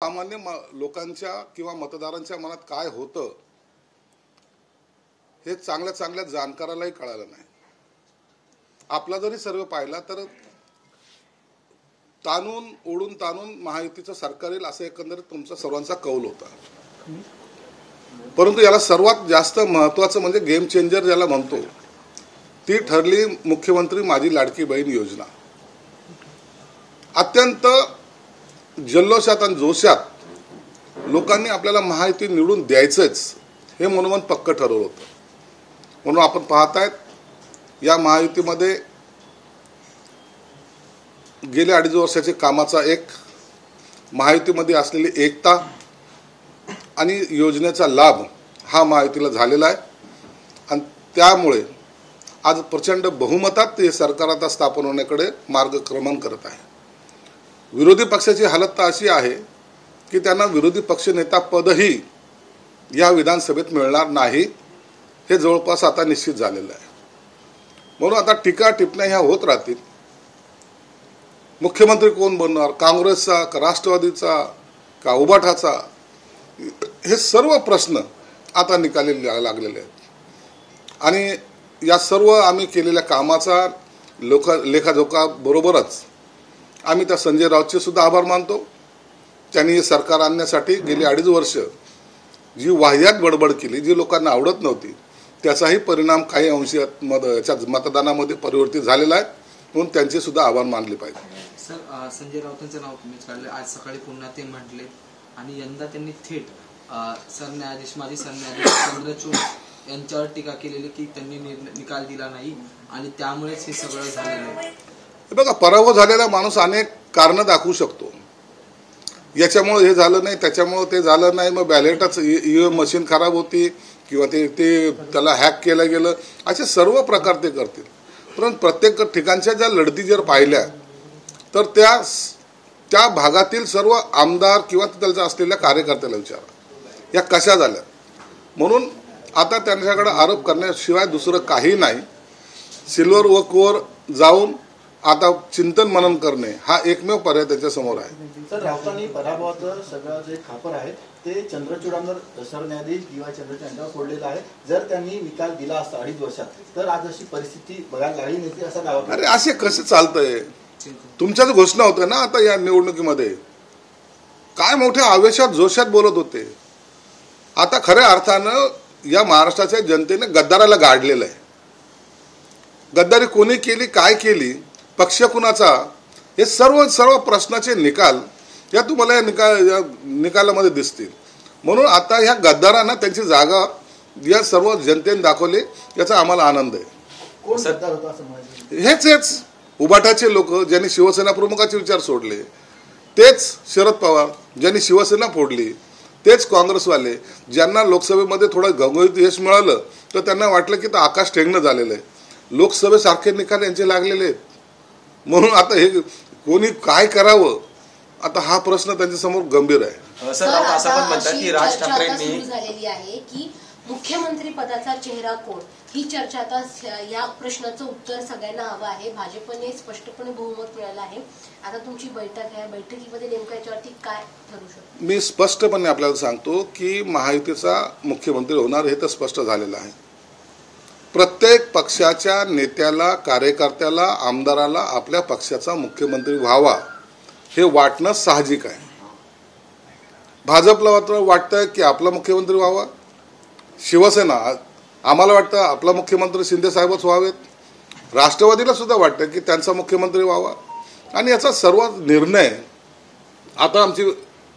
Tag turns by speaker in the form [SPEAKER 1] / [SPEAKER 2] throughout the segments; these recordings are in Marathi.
[SPEAKER 1] सामान्य लोकांच्या किंवा मतदारांच्या मनात काय होतं हे चांगल्या चांगल्या जाणकारालाही कळालं नाही। आपला जरी सर्व पाहिला तर ताणून ओढून ताणून महायुतीचं सरकार येईल असं एकंदरीत तुमचा सर्वांचा कौल होता। परंतु याला सर्वात जास्त महत्त्वाचं म्हणजे गेम चेंजर ज्याला म्हणतो ती ठरली मुख्यमंत्री माझी लाडकी बहीण योजना। अत्यंत जल्लोषात आणि जोशात लोकांनी आपल्याला महायुती निवडून द्यायचंच हे मनोमन पक्क ठरवलं होतं। म्हणून आपण पाहतायत या महायुतीमध्ये गेल्या 2.5 वर्षाचे कामाचा एक महायुतीमध्ये असलेली एकता आणि योजनेचा लाभ हा महायुतीला झालेला आहे आणि त्यामुळे आज प्रचंड बहुमतात हे सरकार आता स्थापन होण्याकडे मार्गक्रमण करत आहे। विरोधी पक्षाची हालत तर अशी आहे की त्यांना विरोधी पक्षनेता पदही या विधानसभेत मिळणार नाही हे जवळपास आता निश्चित झालेलं आहे। म्हणून आता टीका टिप्पण्या ह्या होत राहतील। मुख्यमंत्री कोण बनणार, काँग्रेसचा का राष्ट्रवादीचा का उबाठाचा, हे सर्व प्रश्न आता निकाली लागलेले आहेत आणि या सर्व आम्ही केलेल्या कामाचा लेखाजोखा बरोबरच आम्ही त्या संजय राऊतचे सुद्धा आभार मानतो। त्यांनी हे सरकार आणण्यासाठी गेली 2.5 वर्ष जी वाह्यात बडबड केली, जी लोकांना आवडत नव्हती, त्याचाही परिणाम काही अंशी मतदानामध्ये परिवर्तित झालेला आहे। म्हणून त्यांचे सुद्धा आभार मानले पाहिजे।
[SPEAKER 2] सर, संजय राऊतांचं नाव तुम्हीच काढले, आज सकाळी पुन्हा ते म्हटले आणि यंदा त्यांनी थेट सरन्यायाधीश माजी सरन्यायाधीश चंद्रचूड यांच्यावर टीका केलेली की त्यांनी निकाल दिला नाही आणि त्यामुळेच हे सगळं झालेलं आहे।
[SPEAKER 1] बघा, पराभव झालेला माणूस अनेक कारण दाखवू शकतो। याच्यामुळे हे झालं नाही, त्याच्यामुळे ते झालं नाही, मग बॅलेटच ईव्हीएम मशीन खराब होती किंवा ते त्याला हॅक केलं गेलं, असे सर्व प्रकार ते करतील। परंतु प्रत्येक ठिकाणच्या ज्या लढती जर पाहिल्या तर त्या भागातील सर्व आमदार किंवा त्याच्या असलेल्या कार्यकर्त्याला विचारा या कशा झाल्या। म्हणून आता त्यांच्याकडे आरोप करण्याशिवाय दुसरं काही नाही। सिल्वर वकवर जाऊन आता चिंतन मनन करणे हा एकमेव पर्याय त्याच्या समोर आहे।
[SPEAKER 3] सर, राऊतांनी पराभवाचं सगळं जे खापर आहे ते चंद्रचूडांवर सरन्यायाधीश किंवा चंद्रचूडांवर फोडलेलं आहे। जर त्यांनी निकाल दिला असता 2.5 वर्षात तर आज अशी परिस्थिती बघायला लागली नसती असा दावा।
[SPEAKER 1] अरे असे कसं चालतंय? तुमच्याच घोषणा होत्या ना आता या निवडणुकीमध्ये, काय मोठ्या आवेशात जोशात बोलत होते। आता खऱ्या अर्थानं या महाराष्ट्राच्या जनतेने गद्दाराला गाडलेलं आहे। गद्दारी कोणी केली, काय केली, पक्ष कुणाचा, हे सर्व प्रश्नाचे निकाल या तुम्हाला या निकालामध्ये दिसतील। म्हणून आता ह्या गद्दारांना त्यांची जागा या सर्व जनतेने दाखवली, याचा आम्हाला आनंद आहे।
[SPEAKER 3] कोण गद्दार होता असं म्हणायचं?
[SPEAKER 1] हेच उबाठाचे लोक ज्यांनी शिवसेना प्रमुखाचे विचार सोडले, तेच शरद पवार ज्यांनी शिवसेना फोडली, तेच काँग्रेसवाले ज्यांना लोकसभेमध्ये थोडं घवघवीत यश मिळालं तर त्यांना वाटलं की तर आकाश ठेंगणं झालेलं आहे। लोकसभेसारखे निकाल यांचे लागलेले आहेत। म्हणून आता हे कोणी काय करावं आता हा प्रश्न त्यांच्या समोर गंभीर आहे।
[SPEAKER 4] सर, असं पण म्हणतात की राज ठाकरेंनी झालेली आहे की मुख्यमंत्री पदाचा चेहरा कोण, ही चर्चा आता या प्रश्नाचं उत्तर सगळ्यांना हवं आहे। भाजपने स्पष्टपणे बहुमत मिळालं आहे। आता तुमची बैठक आहे, बैठकीमध्ये नेमकं याच्यावरती काय ठरू शकतं?
[SPEAKER 1] मी स्पष्टपणे आपल्याला सांगतो की महायुतीचा मुख्यमंत्री होणार हे तर स्पष्ट झालेलं आहे। प्रत्येक पक्षाच्या नेत्याला, कार्यकर्त्याला, आमदाराला आपल्या पक्षाचा मुख्यमंत्री व्हावा हे वाटणं साहजिक आहे। भाजपला वाटतंय की आपला मुख्यमंत्री व्हावा, शिवसेना आम्हाला वाटतं आपला मुख्यमंत्री शिंदे साहेबच व्हावेत, राष्ट्रवादीला सुद्धा वाटतं की त्यांचा मुख्यमंत्री व्हावा आणि याचा सर्व निर्णय आता आमची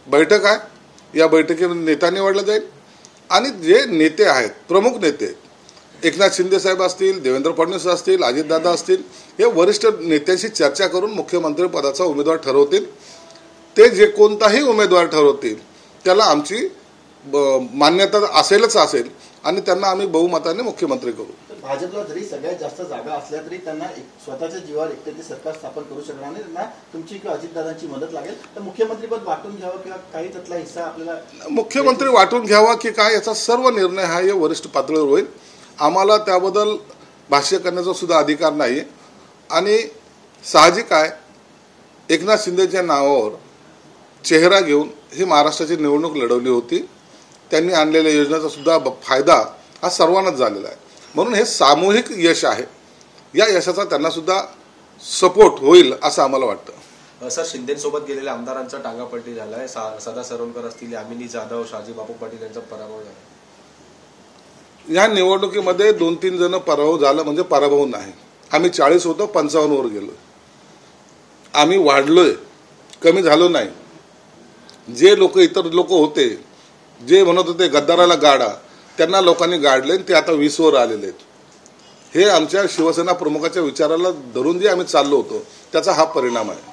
[SPEAKER 1] बैठक आहे, या बैठकीमध्ये नेता निवडला जाईल आणि जे नेते आहेत, प्रमुख नेते एकनाथ शिंदे साहेब असतील, देवेंद्र फडणवीस असतील, अजितदादा असतील, हे वरिष्ठ नेत्यांशी चर्चा करून मुख्यमंत्री पदाचा उमेदवार ठरवतील। ते जे कोणताही उमेदवार ठरवतील त्याला आमची मान्यता असेल आणि त्यांना आम्ही बहुमताने मुख्यमंत्री करू।
[SPEAKER 3] भाजपला जरी सगळ्यात जास्त जागा असल्या तरी त्यांना स्वतःच्या जीवावर एकट्याचे सरकार स्थापन करू शकणार नाही। त्यांना तुमची किंवा अजितदादांची मदत लागेल, तर मुख्यमंत्रीपद वाटून घ्यावं किंवा काही त्यातला हिस्सा आपल्याला
[SPEAKER 1] मुख्यमंत्री वाटून घ्यावा की काय याचा सर्व निर्णय हा या वरिष्ठ पातळीवर होईल। आम्हाला त्याबद्दल भाष्य करण्याचा सुद्धा अधिकार नाही आणि साहजिक आहे एकनाथ शिंदेच्या नावावर चेहरा घेऊन ही महाराष्ट्राची निवडणूक लढवली होती. त्यांनी आणलेल्या योजनेचा सुद्धा फायदा हा सर्वांनाच झालेला आहे. म्हणून हे सामूहिक यश आहे. या यशाचा त्यांना सुद्धा सपोर्ट होईल असं आम्हाला वाटतं.
[SPEAKER 5] सर, शिंदेसोबत गेलेल्या आमदारांचा टांगापलटी झालाय. सदा सरवणकर असतील, यामिनी जाधव, शहाजी बापू पाटील यांचा पराभव झाला.
[SPEAKER 1] या निवडणुकीमध्ये 2-3 जण पराभव झाला म्हणजे पराभव नाही. आम्ही 40 होतो, 55 वर गेलो. आम्ही वाढलोय, कमी झालो नाही. जे लोक इतर लोक होते, जे म्हणत होते गद्दाराला गाडा, त्यांना लोकांनी गाडले. ते आता 20 वर आलेले आहेत. हे आमच्या शिवसेना प्रमुखाच्या विचाराला धरून जे आम्ही चाललो होतो त्याचा हा परिणाम आहे.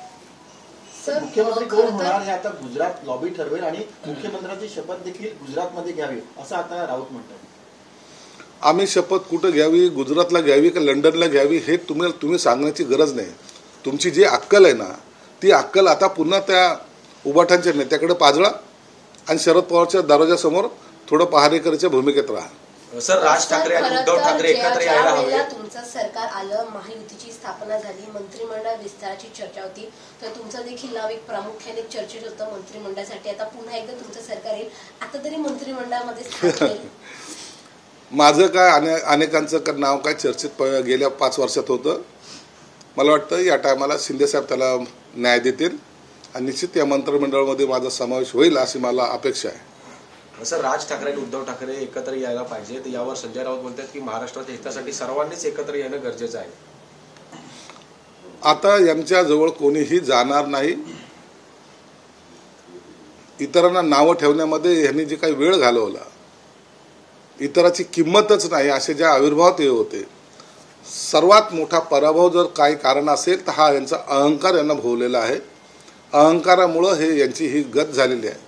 [SPEAKER 3] मुख्यमंत्री कोण होणार हे आता गुजरात लॉबी ठरवेल आणि मुख्यमंत्र्यांची शपथ देखील गुजरातमध्ये घ्यावी असं आता राऊत म्हणतात.
[SPEAKER 1] आम्ही शपथ कुठं घ्यावी, गुजरातला घ्यावी का लंडनला घ्यावी हे तुम्ही सांगण्याची गरज नाही. तुमची जी अक्कल आहे ना, ती अक्कल आता पुन्हा त्या उबाठांच्या नेत्याकडे पाजळा आणि शरद पवारच्या दरवाजासमोर थोडं पहारेकरीच्या भूमिकेत राहा.
[SPEAKER 5] सर, राज ठाकरे आणि उद्धव ठाकरे एकत्र यायला हवे.
[SPEAKER 4] तुमचं सरकार आलं, महायुतीची स्थापना झाली, मंत्रिमंडळ विस्ताराची चर्चा होती, तर तुमचं देखील नाव एक प्रामुख्याने चर्चेत होतं मंत्रिमंडळासाठी. आता पुन्हा एकदा तुमचं सरकार येईल, आता तरी मंत्रिमंडळामध्ये स्थान येईल.
[SPEAKER 1] माझं काय अनेकांचं नाव काय चर्चेत गेल्या 5 वर्षात होतं. मला वाटतं या टायमाला शिंदेसाहेब त्याला न्याय देतील आणि निश्चित या मंत्रिमंडळामध्ये माझा समावेश होईल अशी मला अपेक्षा आहे.
[SPEAKER 5] सर, राज ठाकरे आणि उद्धव ठाकरे एकत्र यायला पाहिजे. तर यावर संजय राऊत बोलतात की महाराष्ट्राच्या हितासाठी सर्वांनीच एकत्र येणं गरजेचं आहे.
[SPEAKER 1] आता यांच्या जवळ कोणीही जाणार नाही. इतरांना नावं ठेवण्यामध्ये यांनी जे काही वेळ घालवला, इतराची किंमतच नाही असे ज्या आविर्भाव ते होते. सर्वात मोठा पराभव जर काही कारण असेल तर हा यांचा अहंकार यांना भोवलेला आहे. अहंकारामुळं हे यांची ही गत झालेली आहे.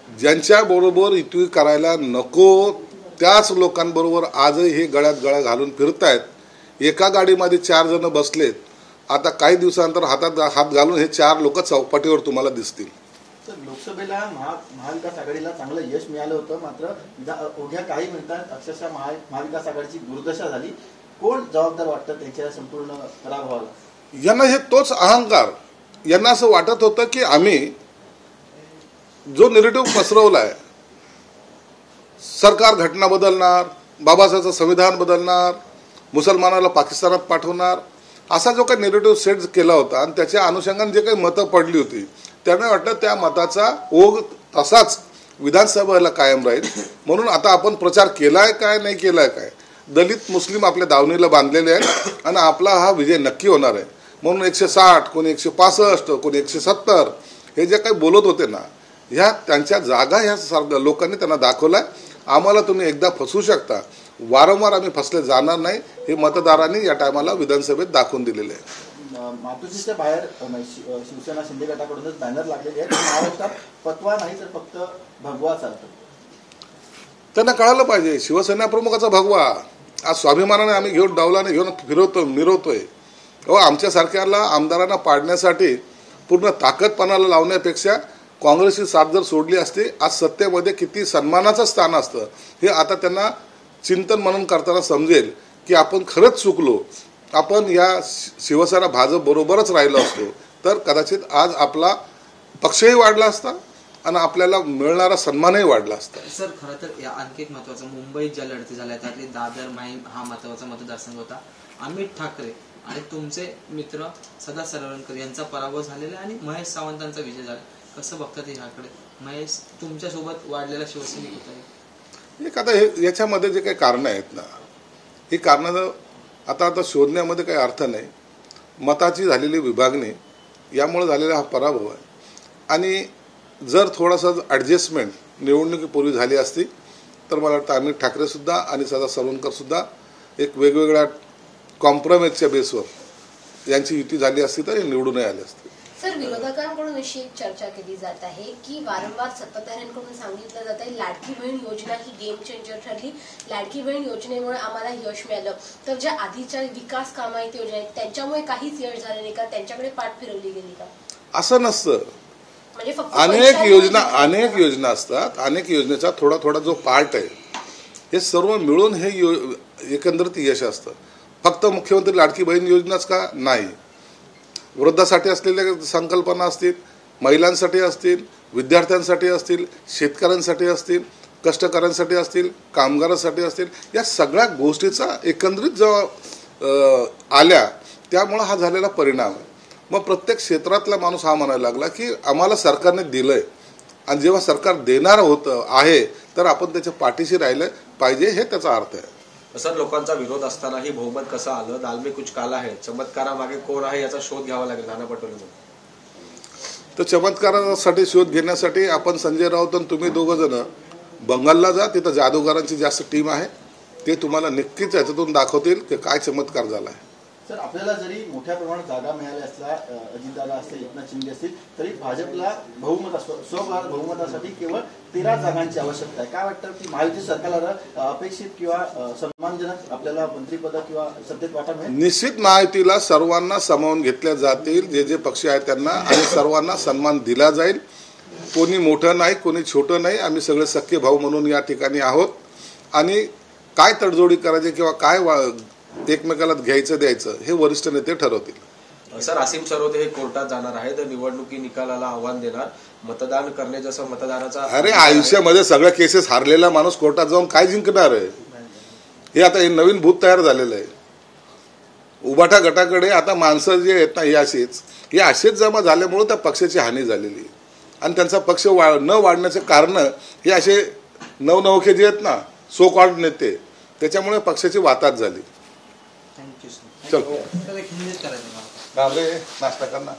[SPEAKER 1] ज्यांच्याबरोबर युती करायला नको त्याच लोकांबरोबर आजही हे गळ्यात गळा घालून फिरतायत. एका गाडीमध्ये 4 जण बसलेत. आता काही दिवसानंतर हातात हात घालून हे 4 लोक चौपाटीवर तुम्हाला दिसतील.
[SPEAKER 3] तर लोकसभेला महाविकास आघाडीला चांगलं यश मिळालं होतं, मात्र उद्या काही मिनिटात अक्षरशः महाविकास आघाडीची दुर्दशा झाली. कोण जबाबदार वाटतं त्यांच्या संपूर्ण पराभवाला?
[SPEAKER 1] यांना हे तोच अहंकार. यांना असं वाटत होतं की आम्ही जो नेरेटिव्ह पसरवलाय, सरकार घटना बदलणार, बाबासाहेबचं संविधान बदलणार, मुसलमानाला पाकिस्तानात पाठवणार, असा जो काही नेरेटिव्ह सेट केला होता आणि त्याच्या अनुषंगाने जे काही मतं पडली होती, त्यांना वाटलं त्या मताचा ओघ तसाच विधानसभेला कायम राहील. म्हणून आता आपण प्रचार केलाय काय नाही केलाय काय, दलित मुस्लिम आपल्या दावणीला बांधलेले आहेत आणि आपला हा विजय नक्की होणार आहे. म्हणून 160, कोणी 165, कोणी 170 हे जे काही बोलत होते ना, ह्या त्यांच्या जागा ह्या लोकांनी त्यांना दाखवलाय. आम्हाला तुम्ही एकदा फसवू शकता, वारंवार आम्ही फसले जाणार नाही हे मतदारांनी या टायमाला विधानसभेत दाखवून दिलेले आहे.
[SPEAKER 3] मातोश्रीच्या बाहेर शिवसेना शिंदे गटाकडूनच बॅनर लागलेले आहेत. महाराष्ट्रात फतवा नाही तर फक्त भगवा चालतो.
[SPEAKER 1] त्यांना कळालं पाहिजे शिवसेना प्रमुखाचा भगवा आज स्वाभिमानाने आम्ही घेऊन डावलाने घेऊन मिरवतोय. आमच्यासारख्याला आमदारांना पाडण्यासाठी पूर्ण ताकदपणाला लावण्यापेक्षा काँग्रेसची साथ जर सोडली असती, आज सत्तेमध्ये किती सन्मानाचं स्थान असतं हे आता त्यांना चिंतन म्हणून करताना समजेल की आपण खरंच चुकलो. आपण या शिवसेना भाजप बरोबरच राहिलो असतो तर कदाचित आज आपला पक्षही वाढला असता आणि आपल्याला मिळणारा सन्मानही वाढला असता.
[SPEAKER 2] सर, खरं तर या आणखी एक महत्वाचं, मुंबईत ज्या लढती झाल्या त्यातली दादर माहीम हा महत्वाचा मतदारसंघ होता. अमित ठाकरे आणि तुमचे मित्र सदा सरवणकर यांचा पराभव झालेला आणि महेश सावंतांचा विजय झाला. कसं बघतात ह्याकडे? महेश तुमच्यासोबत वाढलेला शिवसैनिक होता.
[SPEAKER 1] एक आता हे याच्यामध्ये जे काही कारणं आहेत ना, ही कारणं आता शोधण्यामध्ये काही अर्थ नाही. मताची झालेली विभागणी यामुळे झालेला हा पराभव आहे. आणि जर थोडासा ॲडजस्टमेंट निवडणुकीपूर्वी झाली असती तर मला वाटतं अमित ठाकरेसुद्धा आणि सदा सरवणकरसुद्धा एक वेगवेगळ्या कॉम्प्रोमाइजच्या बेसवर यांची युती झाली असती तर निवडूनही आले असते.
[SPEAKER 4] सर, विरोधकांकडून अशी एक चर्चा केली जात आहे की वारंवार सत्ताधाऱ्यांकडून सांगितलं जात आहे लाडकी बहीण योजना ही गेम चेंजर ठरली. लाडकी बहीण योजनेमुळे आम्हाला यश मिळालं. तर ज्या आधीच्या विकास कामं आहेत योजना त्यांच्यामुळे काहीच यश झालं नाही का? त्यांच्याकडे पाठ फिरवली गेली का?
[SPEAKER 1] असं नसतं.
[SPEAKER 4] म्हणजे फक्त
[SPEAKER 1] अनेक योजना असतात. अनेक योजनेचा थोडा थोडा जो पार्ट आहे हे सर्व मिळून हे एकंदरीत यश असतं. फक्त मुख्यमंत्री लाडकी बहीण योजनाच का नाही, वृद्धासाठी असलेल्या संकल्पना असतील, महिलांसाठी असतील, विद्यार्थ्यांसाठी असतील, शेतकऱ्यांसाठी असतील, कष्टकऱ्यांसाठी असतील, कामगारांसाठी असतील, या सगळ्या गोष्टीचा एकंदरीत जेव्हा आल्या त्यामुळं हा झालेला परिणाम आहे. मग प्रत्येक क्षेत्रातला माणूस हा म्हणायला लागला की आम्हाला सरकारने दिलंय आणि जेव्हा सरकार देणार होतं आहे तर आपण त्याच्या पाठीशी राहिलं पाहिजे, हे त्याचा अर्थ आहे.
[SPEAKER 5] सर, लोकांचा विरोध असतानाही बहुमत कसं आलं? दाल में कुछ काला है, चमत्कारामागे कोण आहे याचा शोध घ्यावा लागेल नाना पटोले.
[SPEAKER 1] तर चमत्कारासाठी शोध घेण्यासाठी आपण संजय राऊत आणि तुम्ही दोघं जण बंगालला जा, तिथं जादूगारांची जास्त टीम आहे, ते तुम्हाला नक्कीच याच्यातून दाखवतील की काय चमत्कार झाला आहे.
[SPEAKER 3] सर, आपल्याला जरी मोठ्या प्रमाणात जागा मिळाल्या असल्या, अजितदादा असतील, एकनाथ शिंदे असतील, तरी भाजपला बहुमत असतो. बहुमतासाठी केवळ 13 जागांची आवश्यकता आहे. काय वाटतं की महायुती सरकारला अपेक्षित किंवा सन्मानजनक आपल्याला मंत्रिपद किंवा सत्तेत वाटा मिळेल?
[SPEAKER 1] निश्चित महायुतीला सर्वांना सामावून घेतल्या जातील, जे जे पक्ष आहेत त्यांना, आणि सर्वांना सन्मान दिला जाईल. कोणी मोठं नाही, कोणी छोटं नाही, आम्ही सगळे सख्खे भाऊ म्हणून या ठिकाणी आहोत. आणि काय तडजोडी करायची किंवा काय एकमेकाला घ्यायचं द्यायचं हे वरिष्ठ नेते ठरवतील.
[SPEAKER 5] सर, असीम सरोदे हे कोर्टात जाणार आहेत, निवडणुकी निकालाला आव्हान देणार, मतदान करणे जसं मतदानाचा.
[SPEAKER 1] अरे, आयुष्यामध्ये सगळ्या केसेस हारलेला माणूस कोर्टात जाऊन काय जिंकणार आहे? हे आता हे नवीन भूत तयार झालेलं आहे. उभाटा गटाकडे आता माणसं जे आहेत ना, हे असेच जमा झाल्यामुळे त्या पक्षाची हानी झालेली आहे. आणि त्यांचा पक्ष न वाढण्याचे कारण हे असे नवनवखे जे आहेत ना, सो कॉल्ड नेते, त्याच्यामुळे पक्षाची वाताहत झाली.
[SPEAKER 2] Thank you sir.
[SPEAKER 1] चल
[SPEAKER 2] एक हिंदीत करायचं मला.
[SPEAKER 1] नाश्ता करना.